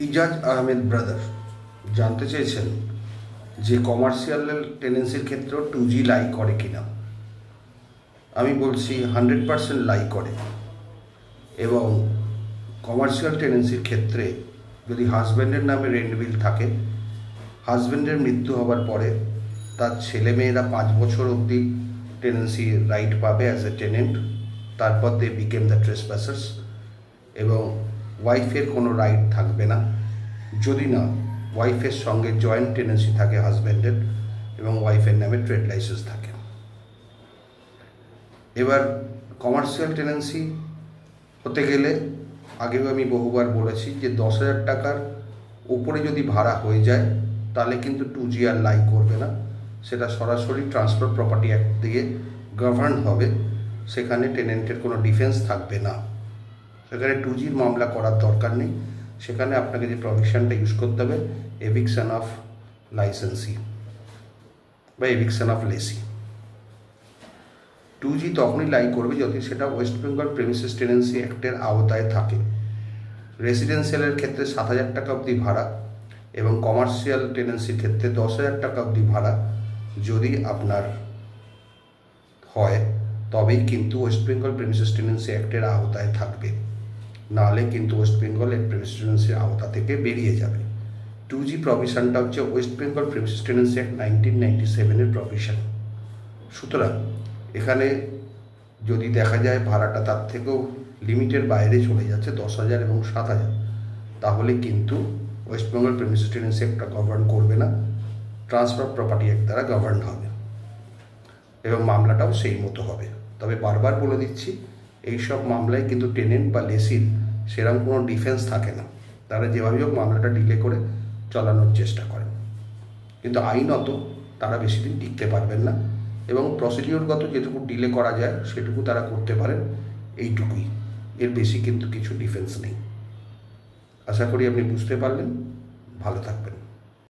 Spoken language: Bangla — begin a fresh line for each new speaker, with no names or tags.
ইজাজ আহমেদ ব্রাদার জানতে চেয়েছেন যে কমার্শিয়াল টেনেন্সির ক্ষেত্রেও 2G লাই করে কিনা। আমি বলছি 100% লাই করে। এবং কমার্শিয়াল টেনেন্সির ক্ষেত্রে যদি হাজব্যান্ডের নামে রেন্ট বিল থাকে, হাজব্যান্ডের মৃত্যু হবার পরে তার ছেলেমেয়েরা 5 বছর অবধি টেনেন্সি রাইট পাবে অ্যাজ এ টেনেন্ট। তারপর দে বিকেম দ্য ট্রেসপাসার্স এবং ওয়াইফের কোনো রাইট থাকবে না যদি না ওয়াইফের সঙ্গে জয়েন্ট টেনেন্সি থাকে হাজব্যান্ডের এবং ওয়াইফের নামে ট্রেড লাইসেন্স থাকে। এবার কমার্শিয়াল টেনেন্সি হতে গেলে আগেও আমি বহুবার বলেছি যে 10,000 টাকার উপরে যদি ভাড়া হয়ে যায় তাহলে কিন্তু 2G আর লাই করবে না, সেটা সরাসরি ট্রান্সফার প্রপার্টি অ্যাক্ট দিয়ে গভর্ন হবে। সেখানে টেনেন্টের কোনো ডিফেন্স থাকবে না, সেখানে 2Gর মামলা করার দরকার নেই। সেখানে আপনাকে যে প্রভিশনটা ইউজ করতে হবে এভিকশন অফ লাইসেন্সি বা এভিকশন অফ লেসি। 2G তখনই লাই করবে যদি সেটা ওয়েস্ট বেঙ্গল প্রেমিসেস টেনেন্সি অ্যাক্টের আওতায় থাকে। রেসিডেন্সিয়ালের ক্ষেত্রে 7,000 টাকা অবধি ভাড়া এবং কমার্শিয়াল টেনেন্সির ক্ষেত্রে 10,000 টাকা অবধি ভাড়া যদি আপনার হয় তবেই কিন্তু ওয়েস্ট বেঙ্গল প্রেমিসেস টেনেন্সি অ্যাক্টের আওতায় থাকবে, নাহলে কিন্তু ওয়েস্ট বেঙ্গল প্রেমিসেস টেনেন্সির আওতা থেকে বেরিয়ে যাবে। 2G প্রভিশনটা হচ্ছে West Bengal premises tenancy act 1997-এর প্রভিশন। সুতরাং এখানে যদি দেখা যায় ভাড়াটা তার থেকেও লিমিটের বাইরে চলে যাচ্ছে 10,000 এবং 7,000, তাহলে কিন্তু ওয়েস্ট বেঙ্গল প্রেমিসেস টেনেন্সি অ্যাক্টটা গভর্ন করবে না, ট্রান্সফার প্রপার্টি অ্যাক্ট দ্বারা গভর্ন হবে এবং মামলাটাও সেই মতো হবে। তবে বারবার বলে দিচ্ছি, এইসব মামলায় কিন্তু টেনেন্ট বা লেসির সেরকম কোনো ডিফেন্স থাকে না, তারা যেভাবেই হোক মামলাটা ডিলে করে চালানোর চেষ্টা করেন, কিন্তু আইনত তারা বেশি দিন টিকতে পারবেন না এবং প্রসিডিওরগত যেটুকু ডিলে করা যায় সেটুকু তারা করতে পারেন, এইটুকুই, এর বেশি কিন্তু কিছু ডিফেন্স নেই। আশা করি আপনি বুঝতে পারলেন। ভালো থাকবেন।